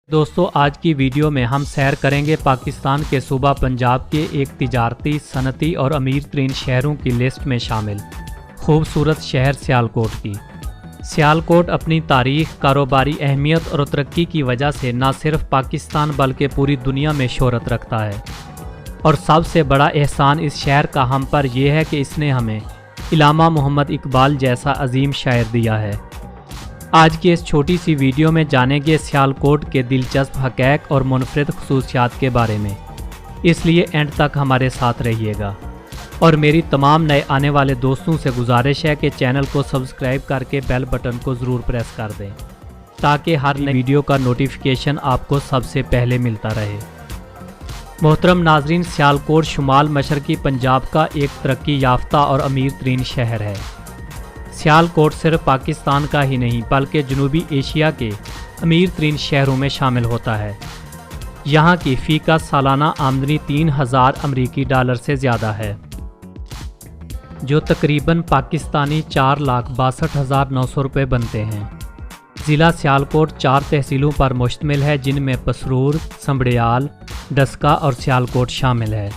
दोस्तों आज की वीडियो में हम सैर करेंगे पाकिस्तान के सूबा पंजाब के एक तिजारती, सनती और अमीर तरीन शहरों की लिस्ट में शामिल खूबसूरत शहर सियालकोट की। सियालकोट अपनी तारीख, कारोबारी अहमियत और तरक्की की वजह से न सिर्फ पाकिस्तान बल्कि पूरी दुनिया में शोहरत रखता है। और सबसे बड़ा एहसान इस शहर का हम पर यह है कि इसने हमें इलामा मोहम्मद इकबाल जैसा अजीम शायर दिया है। आज की इस छोटी सी वीडियो में जानेंगे सियालकोट के दिलचस्प हक़ैक़ और मुनफरिद ख़ुसूसियात के बारे में, इसलिए एंड तक हमारे साथ रहिएगा। और मेरी तमाम नए आने वाले दोस्तों से गुजारिश है कि चैनल को सब्सक्राइब करके बेल बटन को ज़रूर प्रेस कर दें ताकि हर नई वीडियो का नोटिफिकेशन आपको सबसे पहले मिलता रहे। मोहतरम नाजरीन, सियालकोट शुमाल मशरक़ी पंजाब का एक तरक्की याफ्ता और अमीर तरीन शहर है। सियालकोट सिर्फ पाकिस्तान का ही नहीं बल्कि जनूबी एशिया के अमीर तरीन शहरों में शामिल होता है। यहाँ की फ़ीका सालाना आमदनी 3000 अमरीकी डॉलर से ज़्यादा है, जो तकरीबन पाकिस्तानी 4,62,900 रुपये बनते हैं। ज़िला सियालकोट 4 तहसीलों पर मुश्तमिल है, जिनमें पसरूर, संबड़ियाल, डस्का और सियालकोट शामिल है।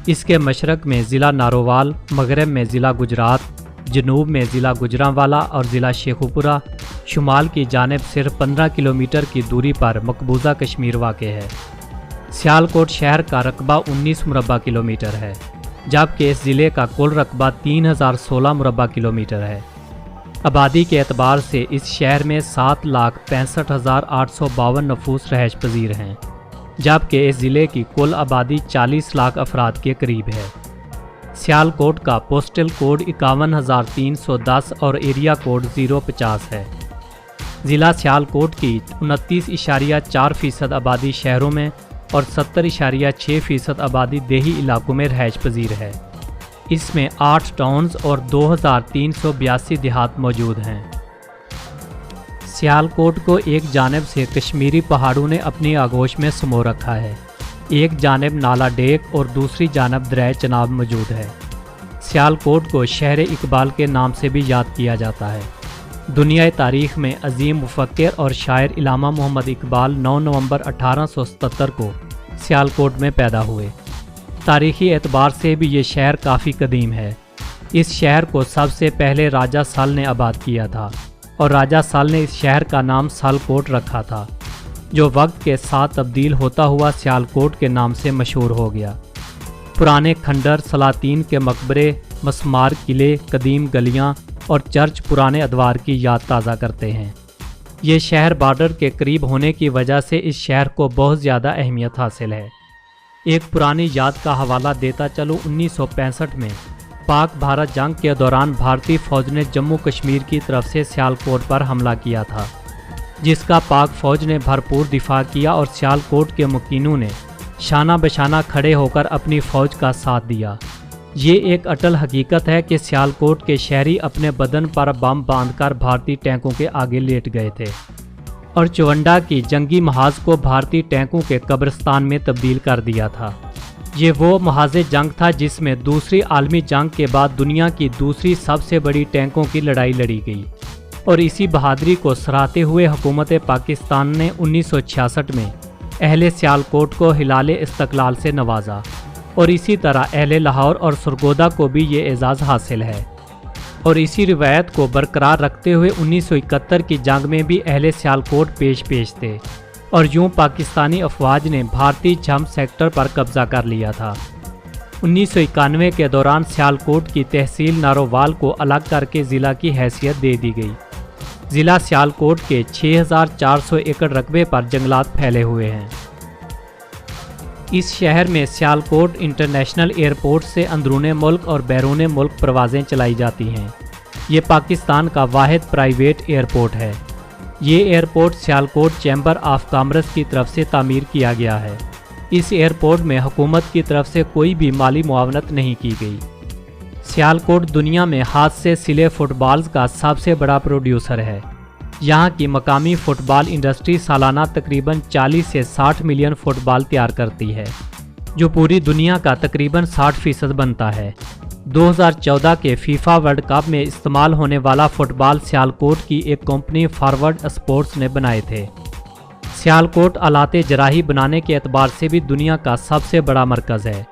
इसके मशरक़ में ज़िला नारोवाल, मगरब में ज़िला गुजरात, जनूब में ज़िला गुजरांवाला और ज़िला शेखुपुरा, शुमाल की जानिब सिर्फ 15 किलोमीटर की दूरी पर मकबूजा कश्मीर वाक़ है। सियालकोट शहर का रकबा 19 मुरबा किलोमीटर है, जबकि इस ज़िले का कुल रकबा 3016 मुरबा किलोमीटर है। आबादी के एतबार से इस शहर में 7,65,852 नफूस रहायश पजीर हैं, जबकि इस ज़िले की कुल आबादी 40 लाख अफराद के करीब है। सियालकोट का पोस्टल कोड 51,310 और एरिया कोड 050 है। ज़िला सियालकोट की 29.4% आबादी शहरों में और 70.6% आबादी देही इलाकों में रहायश पजीर है। इसमें 8 टाउन्स और 2,382 देहात मौजूद हैं। सियालकोट को एक जानिब से कश्मीरी पहाड़ों ने अपनी आगोश में समो रखा है। एक जानिब नाला डेक और दूसरी जानिब दरिया चनाब मौजूद है। सियालकोट को शहर इकबाल के नाम से भी याद किया जाता है। दुनियाई तारीख़ में अजीम मुफक्किर और शायर इलामा मोहम्मद इकबाल 9 नवंबर 1877 को सियालकोट में पैदा हुए। तारीख़ी एतबार से भी ये शहर काफ़ी कदीम है। इस शहर को सबसे पहले राजा सल ने आबाद किया था और राजा सल ने इस शहर का नाम सियालकोट रखा था, जो वक्त के साथ तब्दील होता हुआ सियालकोट के नाम से मशहूर हो गया। पुराने खंडर, सलातीन के मकबरे, मस्मार किले, कदीम गलियां और चर्च पुराने अदवार की याद ताज़ा करते हैं। ये शहर बॉर्डर के करीब होने की वजह से इस शहर को बहुत ज़्यादा अहमियत हासिल है। एक पुरानी याद का हवाला देता चलूँ, 1965 में पाक भारत जंग के दौरान भारतीय फ़ौज ने जम्मू कश्मीर की तरफ से सियालकोट पर हमला किया था, जिसका पाक फ़ौज ने भरपूर दिफा किया और सियालकोट के मुकीनों ने शाना बशाना खड़े होकर अपनी फ़ौज का साथ दिया। ये एक अटल हकीकत है कि सियालकोट के शहरी अपने बदन पर बम बांधकर भारतीय टैंकों के आगे लेट गए थे और चुवंडा की जंगी महाज को भारतीय टैंकों के कब्रिस्तान में तब्दील कर दिया था। ये वो महाज जंग था जिसमें दूसरी आलमी जंग के बाद दुनिया की दूसरी सबसे बड़ी टैंकों की लड़ाई लड़ी गई। और इसी बहादुरी को सराहते हुए हुकूमत पाकिस्तान ने 1966 में अहले सियालकोट को हिलाले इस्तकलाल से नवाजा और इसी तरह अहले लाहौर और सरगोदा को भी ये एजाज़ हासिल है। और इसी रिवायत को बरकरार रखते हुए 1971 की जंग में भी अहले सियालकोट पेश थे और यूं पाकिस्तानी अफवाज ने भारतीय झम सेक्टर पर कब्जा कर लिया था। 1991 के दौरान सियालकोट की तहसील नारोवाल को अलग करके ज़िला की हैसियत दे दी गई। ज़िला सियालकोट के 6,400 एकड़ रकबे पर जंगलात फैले हुए हैं। इस शहर में सियालकोट इंटरनेशनल एयरपोर्ट से अंदरूने मुल्क और बैरूने मुल्क परवाज़ें चलाई जाती हैं। ये पाकिस्तान का वाहिद प्राइवेट एयरपोर्ट है। ये airport Sialkot chamber of commerce की तरफ से तामीर किया गया है। इस एयरपोर्ट में हुकूमत की तरफ से कोई भी माली मुआवनत नहीं की गई। सियालकोट दुनिया में हाथ से सिले फुटबॉल्स का सबसे बड़ा प्रोड्यूसर है। यहाँ की मकामी फ़ुटबॉल इंडस्ट्री सालाना तकरीबन 40 से 60 मिलियन फ़ुटबॉल तैयार करती है, जो पूरी दुनिया का तकरीबन 60% बनता है। 2014 के फीफा वर्ल्ड कप में इस्तेमाल होने वाला फ़ुटबॉल सियालकोट की एक कंपनी फॉरवर्ड स्पोर्ट्स ने बनाए थे। सियालकोट आलात जराही बनाने के एतबार से भी दुनिया का सबसे बड़ा मरकज़ है।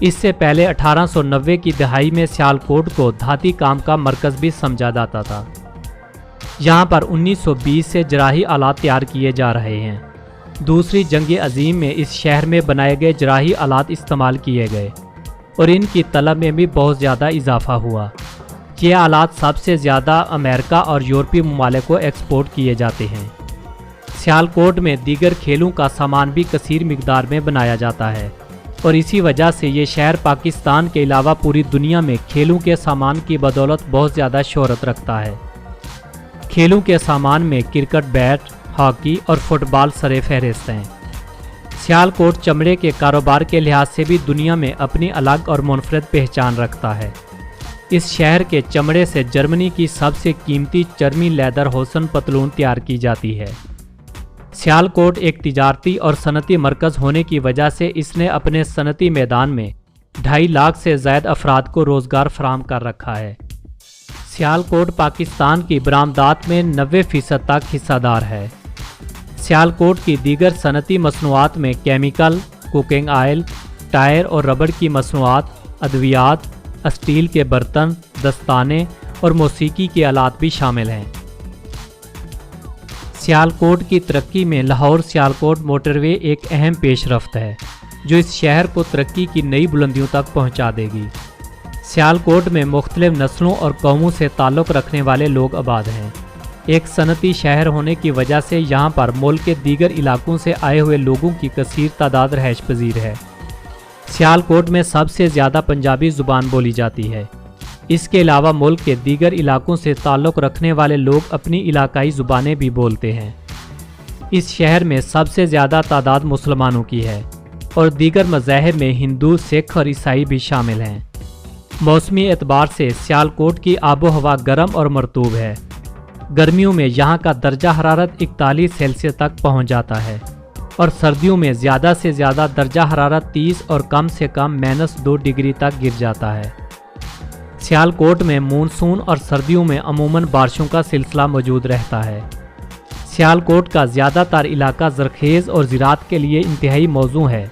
इससे पहले 1890 की दहाई में सियालकोट को धाती काम का मरकज़ भी समझा जाता था। यहाँ पर 1920 से जराही आलात तैयार किए जा रहे हैं। दूसरी जंग अजीम में इस शहर में बनाए गए जराही आलात इस्तेमाल किए गए और इनकी तलब में भी बहुत ज़्यादा इजाफा हुआ। ये आलात सबसे ज़्यादा अमेरिका और यूरोपीय ममालिक को एक्सपोर्ट किए जाते हैं। सियालकोट में दीगर खेलों का सामान भी कसीर मिकदार में बनाया जाता है और इसी वजह से ये शहर पाकिस्तान के अलावा पूरी दुनिया में खेलों के सामान की बदौलत बहुत ज़्यादा शोहरत रखता है। खेलों के सामान में क्रिकेट बैट, हॉकी और फुटबॉल सरे फहरिस्त हैं। सियालकोट चमड़े के कारोबार के लिहाज से भी दुनिया में अपनी अलग और मुनफरद पहचान रखता है। इस शहर के चमड़े से जर्मनी की सबसे कीमती चर्मी लेदर होसन पतलून तैयार की जाती है। सियालकोट एक तिजारती और सनती मरकज़ होने की वजह से इसने अपने सनती मैदान में 2.5 लाख से ज़ायद अफराद को रोज़गार फराहम कर रखा है। सियालकोट पाकिस्तान की बरामदात में 90% तक हिस्सादार है। सियालकोट की दीगर सनती मसनूआत में केमिकल, कुकिंग आयल, टायर और रबड़ की मसनूआत, अद्वियात, स्टील के बर्तन, दस्ताने और मौसीकी के आलात भी शामिल हैं। सियालकोट की तरक्की में लाहौर सियालकोट मोटरवे एक अहम पेशरफ्त है जो इस शहर को तरक्की की नई बुलंदियों तक पहुंचा देगी। सियालकोट में मुख्तलिफ नस्लों और कौमों से ताल्लुक़ रखने वाले लोग आबाद हैं। एक सनती शहर होने की वजह से यहाँ पर मुल्क के दीगर इलाकों से आए हुए लोगों की कसीर तादाद रहायश पजीर है। सियालकोट में सबसे ज़्यादा पंजाबी ज़ुबान बोली जाती है। इसके अलावा मुल्क के दीगर इलाकों से ताल्लुक़ रखने वाले लोग अपनी इलाकाई ज़ुबानें भी बोलते हैं। इस शहर में सबसे ज़्यादा तादाद मुसलमानों की है और दीगर मज़ाहिब में हिंदू, सिख और ईसाई भी शामिल हैं। मौसमी एतबार से सियालकोट की आबो हवा गर्म और मरतूब है। गर्मियों में यहाँ का दर्जा हरारत 41 सेल्सियस तक पहुँच जाता है और सर्दियों में ज़्यादा से ज़्यादा दर्जा हरारत 30 और कम से कम -2 डिग्री तक गिर जाता है। सियालकोट में मानसून और सर्दियों में अमूमन बारिशों का सिलसिला मौजूद रहता है। सियालकोट का ज़्यादातर इलाका ज़रखेज़ और ज़राअत के लिए इंतहाई मौजू है।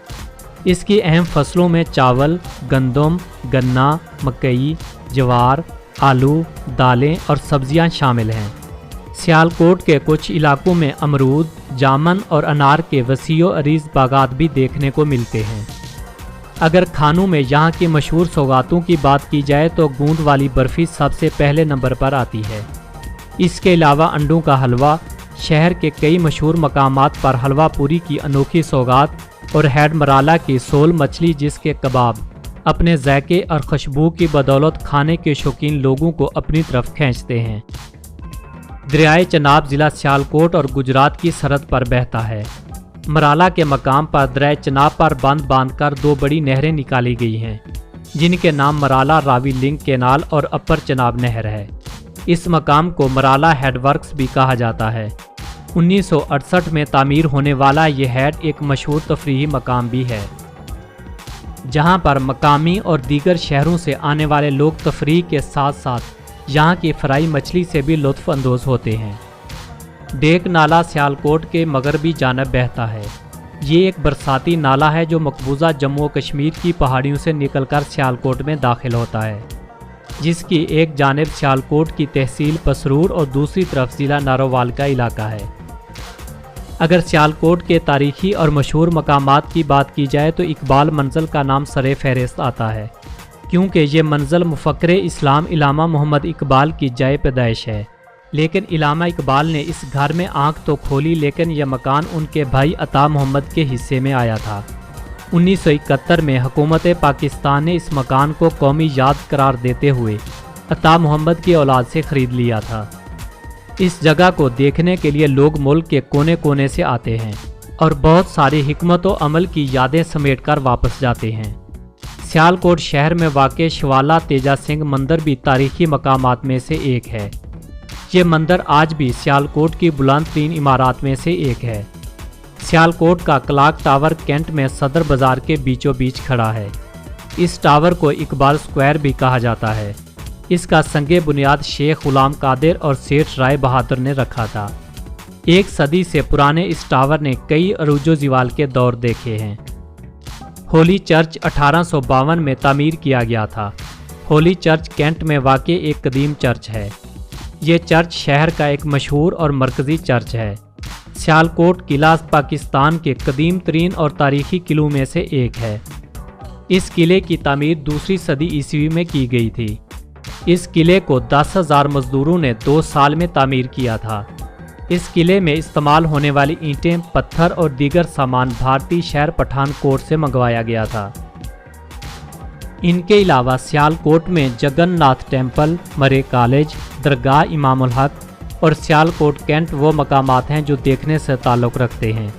इसकी अहम फसलों में चावल, गंदम, गन्ना, मकई, जवार, आलू, दालें और सब्जियां शामिल हैं। सियालकोट के कुछ इलाकों में अमरूद, जामन और अनार के वसीओ अरीज़ बागात भी देखने को मिलते हैं। अगर खानों में यहाँ की मशहूर सौगातों की बात की जाए तो गूंद वाली बर्फ़ी सबसे पहले नंबर पर आती है। इसके अलावा अंडों का हलवा, शहर के कई मशहूर मकामात पर हलवा पूरी की अनोखी सौगात और हैड मराला की सोल मछली जिसके कबाब अपने जायके और खुशबू की बदौलत खाने के शौकीन लोगों को अपनी तरफ खींचते हैं। दरियाए चनाब ज़िला सियालकोट और गुजरात की सरहद पर बहता है। मराला के मकाम पर दरियाए चनाब पर बंद बांधकर 2 बड़ी नहरें निकाली गई हैं जिनके नाम मराला रावी लिंक कैनाल और अपर चनाब नहर है। इस मकाम को मराला हेडवर्क्स भी कहा जाता है। 1968 में तामीर होने वाला ये हेड एक मशहूर तफरीही मकाम भी है जहां पर मकामी और दीगर शहरों से आने वाले लोग तफरीह के साथ साथ यहाँ की फ्राई मछली से भी लुत्फ़ अंदोज़ होते हैं। डेक नाला सियालकोट के मगरबी जानब बहता है। ये एक बरसाती नाला है जो मकबूजा जम्मू और कश्मीर की पहाड़ियों से निकलकर सियालकोट में दाखिल होता है, जिसकी एक जानिब सियालकोट की तहसील पसरूर और दूसरी तरफ ज़िला नारोवाल का इलाका है। अगर सियालकोट के तारीखी और मशहूर मकामात की बात की जाए तो इकबाल मंजिल का नाम सरे फहरिस्त आता है, क्योंकि ये मंजिल मुफक्किर इस्लाम इलामा मोहम्मद इकबाल की जाए पैदाइश है। लेकिन इलामा इकबाल ने इस घर में आंख तो खोली, लेकिन यह मकान उनके भाई अता मोहम्मद के हिस्से में आया था। 1971 में हुकूमत पाकिस्तान ने इस मकान को कौमी याद करार देते हुए अता मोहम्मद की औलाद से ख़रीद लिया था। इस जगह को देखने के लिए लोग मुल्क के कोने कोने से आते हैं और बहुत सारी हिकमत व अमल की यादें समेट कर वापस जाते हैं। सियालकोट शहर में वाक़े शिवाला तेजा सिंह मंदिर भी तारीखी मकामात में से एक है। ये मंदिर आज भी सियालकोट की बुलंद तीन इमारत में से एक है। सियालकोट का क्लॉक टावर कैंट में सदर बाज़ार के बीचों बीच खड़ा है। इस टावर को इकबाल स्क्वायर भी कहा जाता है। इसका संगे बुनियाद शेख गुलाम कादिर और सेठ राय बहादुर ने रखा था। एक सदी से पुराने इस टावर ने कई अरूजो ज़वाल के दौर देखे हैं। होली चर्च 1852 में तामीर किया गया था। होली चर्च कैंट में वाक़ एक कदीम चर्च है। ये चर्च शहर का एक मशहूर और मरकज़ी चर्च है। सियालकोट किला पाकिस्तान के कदीम तरीन और तारीख़ी किलों में से एक है। इस किले की तामीर दूसरी सदी ईस्वी में की गई थी। इस किले को 10,000 मज़दूरों ने 2 साल में तामीर किया था। इस किले में इस्तेमाल होने वाली ईंटें, पत्थर और दीगर सामान भारतीय शहर पठानकोट से मंगवाया गया था। इनके अलावा सियालकोट में जगन्नाथ टेम्पल, मरे कॉलेज, दरगाह इमाम उल हक और सियालकोट कैंट वो मकामात हैं जो देखने से ताल्लुक़ रखते हैं।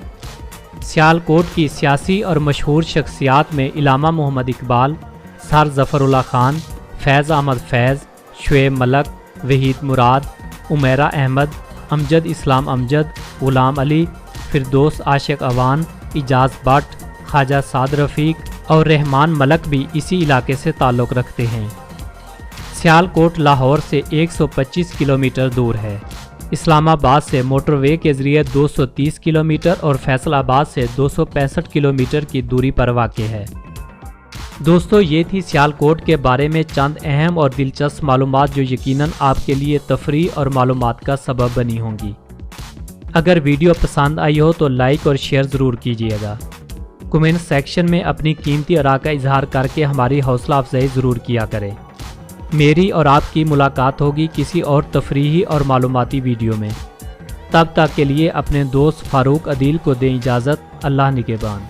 सियालकोट की सियासी और मशहूर शख्सियात में इलामा मोहम्मद इकबाल, सर ज़फ़रुल्लाह खान, फैज़ अहमद फैज़, शुएब मलक, वहीद मुराद, उमैरा अहमद, अमजद इस्लाम अमजद, ग़ुलाम अली, फिरदौस आशिक अवान, इजाज़ भट्ट, ख्वाजा साद रफ़ीक और रहमान मलक भी इसी इलाके से ताल्लुक़ रखते हैं। सियालकोट लाहौर से 125 किलोमीटर दूर है। इस्लामाबाद से मोटरवे के ज़रिए 230 किलोमीटर और फैसलाबाद से 265 किलोमीटर की दूरी पर वाक़ है। दोस्तों, ये थी सियालकोट के बारे में चंद अहम और दिलचस्प मालूमात जो यकीनन आपके लिए तफरीह और मालूमात का सबब बनी होंगी। अगर वीडियो पसंद आई हो तो लाइक और शेयर ज़रूर कीजिएगा। कमेंट सेक्शन में अपनी कीमती आरा का इजहार करके हमारी हौसला अफजाई ज़रूर किया करें। मेरी और आपकी मुलाकात होगी किसी और तफरीही और मालूमाती वीडियो में। तब तक के लिए अपने दोस्त फ़ारूक अदील को दें इजाज़त। अल्लाह निगहबान।